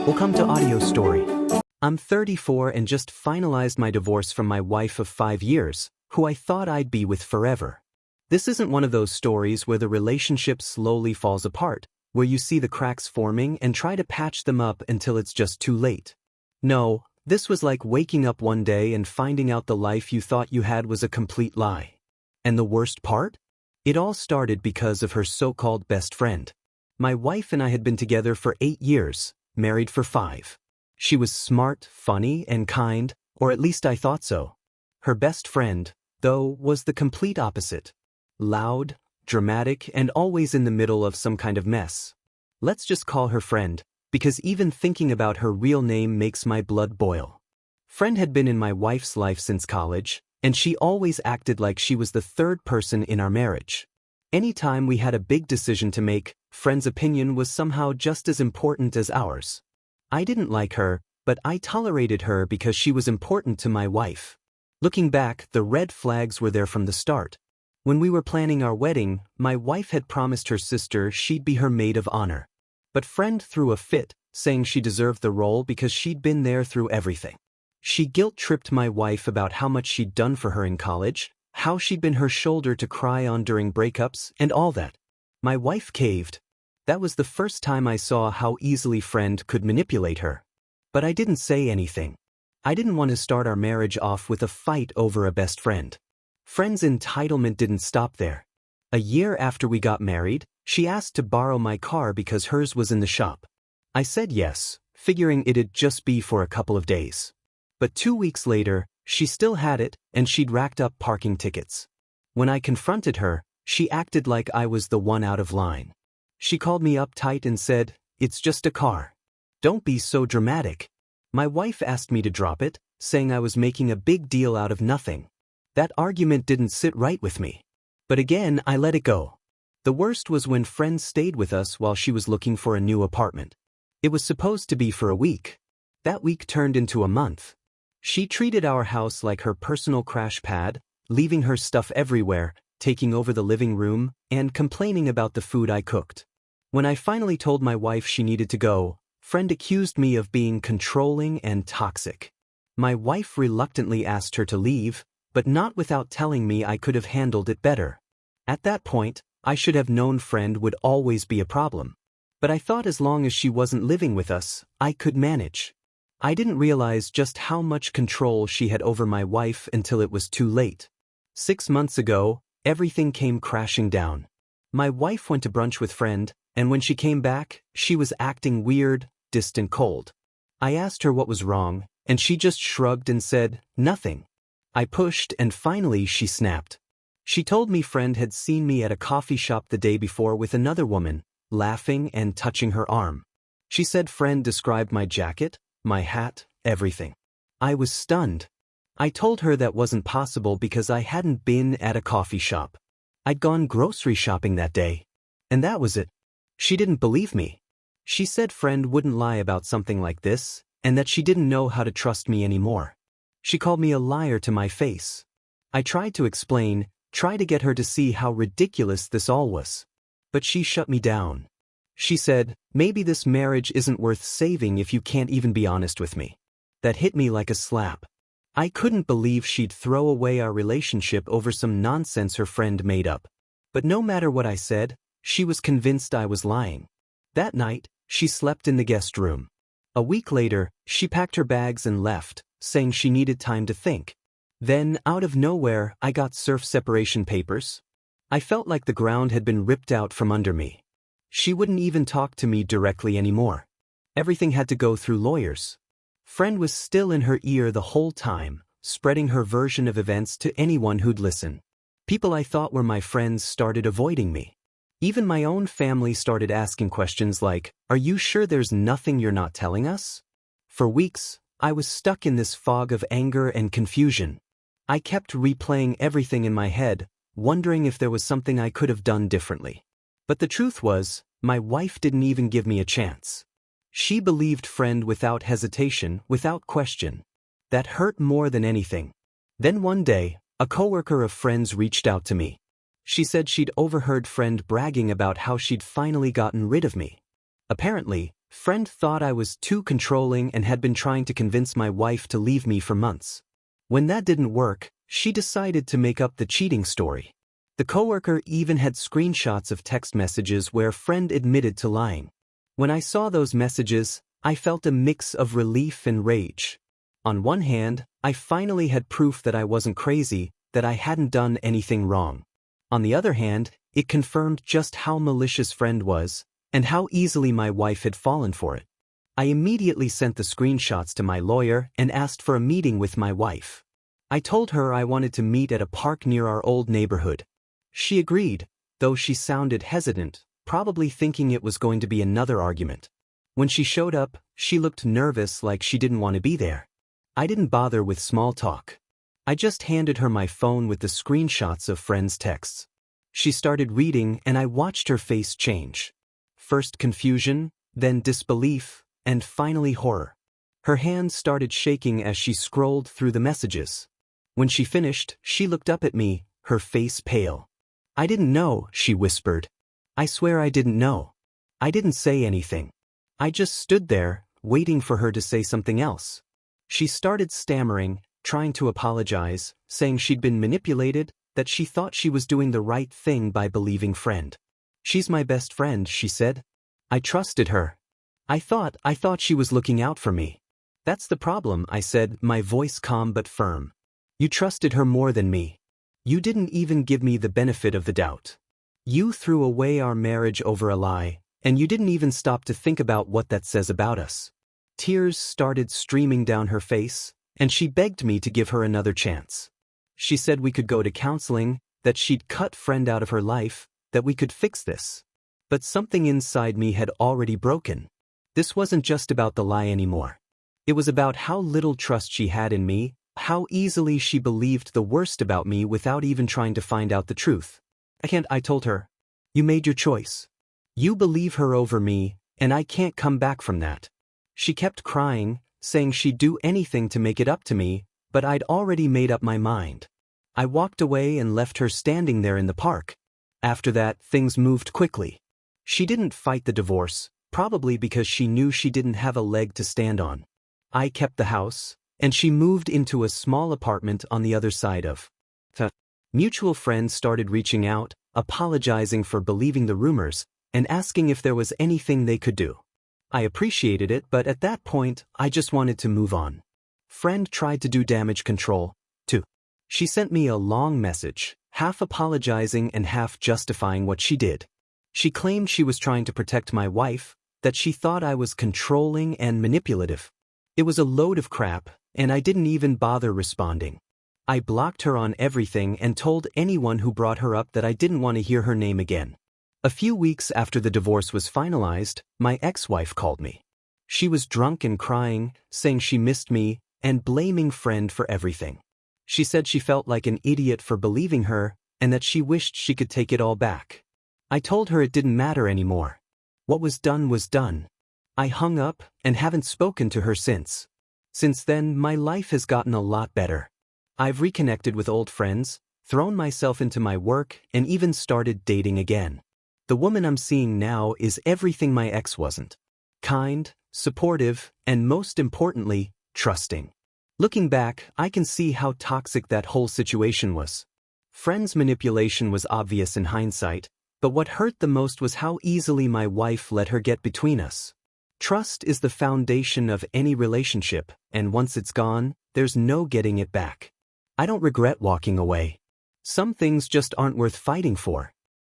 Welcome to Audio Story. I'm 34 and just finalized my divorce from my wife of 5 years, who I thought I'd be with forever. This isn't one of those stories where the relationship slowly falls apart, where you see the cracks forming and try to patch them up until it's just too late. No, this was like waking up one day and finding out the life you thought you had was a complete lie. And the worst part? It all started because of her so-called best friend. My wife and I had been together for 8 years, married for 5. She was smart, funny, and kind, or at least I thought so. Her best friend, though, was the complete opposite. Loud, dramatic, and always in the middle of some kind of mess. Let's just call her Friend, because even thinking about her real name makes my blood boil. Friend had been in my wife's life since college, and she always acted like she was the third person in our marriage. Anytime we had a big decision to make, Friend's opinion was somehow just as important as ours. I didn't like her, but I tolerated her because she was important to my wife. Looking back, the red flags were there from the start. When we were planning our wedding, my wife had promised her sister she'd be her maid of honor. But Friend threw a fit, saying she deserved the role because she'd been there through everything. She guilt-tripped my wife about how much she'd done for her in college, how she'd been her shoulder to cry on during breakups, and all that. My wife caved. That was the first time I saw how easily Friend could manipulate her. But I didn't say anything. I didn't want to start our marriage off with a fight over a best friend. Friend's entitlement didn't stop there. A year after we got married, she asked to borrow my car because hers was in the shop. I said yes, figuring it'd just be for a couple of days. But 2 weeks later, she still had it, and she'd racked up parking tickets. When I confronted her, she acted like I was the one out of line. She called me uptight and said, "It's just a car. Don't be so dramatic." My wife asked me to drop it, saying I was making a big deal out of nothing. That argument didn't sit right with me. But again, I let it go. The worst was when Friend stayed with us while she was looking for a new apartment. It was supposed to be for a week. That week turned into a month. She treated our house like her personal crash pad, leaving her stuff everywhere, taking over the living room, and complaining about the food I cooked. When I finally told my wife she needed to go, Friend accused me of being controlling and toxic. My wife reluctantly asked her to leave, but not without telling me I could have handled it better. At that point, I should have known Friend would always be a problem. But I thought as long as she wasn't living with us, I could manage. I didn't realize just how much control she had over my wife until it was too late. 6 months ago, everything came crashing down. My wife went to brunch with Friend, and when she came back, she was acting weird, distant, cold. I asked her what was wrong, and she just shrugged and said, "Nothing." I pushed, and finally she snapped. She told me Friend had seen me at a coffee shop the day before with another woman, laughing and touching her arm. She said Friend described my jacket, my hat, everything. I was stunned. I told her that wasn't possible because I hadn't been at a coffee shop. I'd gone grocery shopping that day. And that was it. She didn't believe me. She said Friend wouldn't lie about something like this, and that she didn't know how to trust me anymore. She called me a liar to my face. I tried to explain, tried to get her to see how ridiculous this all was. But she shut me down. She said, "Maybe this marriage isn't worth saving if you can't even be honest with me." That hit me like a slap. I couldn't believe she'd throw away our relationship over some nonsense her friend made up. But no matter what I said, she was convinced I was lying. That night, she slept in the guest room. A week later, she packed her bags and left, saying she needed time to think. Then, out of nowhere, I got serf separation papers. I felt like the ground had been ripped out from under me. She wouldn't even talk to me directly anymore. Everything had to go through lawyers. Friend was still in her ear the whole time, spreading her version of events to anyone who'd listen. People I thought were my friends started avoiding me. Even my own family started asking questions like, "Are you sure there's nothing you're not telling us?" For weeks, I was stuck in this fog of anger and confusion. I kept replaying everything in my head, wondering if there was something I could have done differently. But the truth was, my wife didn't even give me a chance. She believed Friend without hesitation, without question. That hurt more than anything. Then one day, a coworker of Friend's reached out to me. She said she'd overheard Friend bragging about how she'd finally gotten rid of me. Apparently, Friend thought I was too controlling and had been trying to convince my wife to leave me for months. When that didn't work, she decided to make up the cheating story. The coworker even had screenshots of text messages where friend admitted to lying. When I saw those messages, I felt a mix of relief and rage. On one hand, I finally had proof that I wasn't crazy, that I hadn't done anything wrong. On the other hand, it confirmed just how malicious friend was, and how easily my wife had fallen for it. I immediately sent the screenshots to my lawyer and asked for a meeting with my wife. I told her I wanted to meet at a park near our old neighborhood. She agreed, though she sounded hesitant, probably thinking it was going to be another argument. When she showed up, she looked nervous, like she didn't want to be there. I didn't bother with small talk. I just handed her my phone with the screenshots of friends' texts. She started reading and I watched her face change. First confusion, then disbelief, and finally horror. Her hands started shaking as she scrolled through the messages. When she finished, she looked up at me, her face pale. "I didn't know," she whispered. "I swear I didn't know." I didn't say anything. I just stood there, waiting for her to say something else. She started stammering, trying to apologize, saying she'd been manipulated, that she thought she was doing the right thing by believing friend. "She's my best friend," she said. "I trusted her. I thought she was looking out for me." "That's the problem," I said, my voice calm but firm. "You trusted her more than me. You didn't even give me the benefit of the doubt. You threw away our marriage over a lie, and you didn't even stop to think about what that says about us." Tears started streaming down her face, and she begged me to give her another chance. She said we could go to counseling, that she'd cut friend out of her life, that we could fix this. But something inside me had already broken. This wasn't just about the lie anymore. It was about how little trust she had in me, how easily she believed the worst about me without even trying to find out the truth. I told her. "You made your choice. You believe her over me, and I can't come back from that." She kept crying, saying she'd do anything to make it up to me, but I'd already made up my mind. I walked away and left her standing there in the park. After that, things moved quickly. She didn't fight the divorce, probably because she knew she didn't have a leg to stand on. I kept the house, and she moved into a small apartment on the other side of the. Mutual friends started reaching out, apologizing for believing the rumors, and asking if there was anything they could do. I appreciated it, but at that point, I just wanted to move on. Friend tried to do damage control, too. She sent me a long message, half apologizing and half justifying what she did. She claimed she was trying to protect my wife, that she thought I was controlling and manipulative. It was a load of crap, and I didn't even bother responding. I blocked her on everything and told anyone who brought her up that I didn't want to hear her name again. A few weeks after the divorce was finalized, my ex-wife called me. She was drunk and crying, saying she missed me, and blaming friend for everything. She said she felt like an idiot for believing her, and that she wished she could take it all back. I told her it didn't matter anymore. What was done was done. I hung up and haven't spoken to her since. Since then, my life has gotten a lot better. I've reconnected with old friends, thrown myself into my work, and even started dating again. The woman I'm seeing now is everything my ex wasn't. Kind, supportive, and most importantly, trusting. Looking back, I can see how toxic that whole situation was. Friend's manipulation was obvious in hindsight, but what hurt the most was how easily my wife let her get between us. Trust is the foundation of any relationship, and once it's gone, there's no getting it back. I don't regret walking away. Some things just aren't worth fighting for.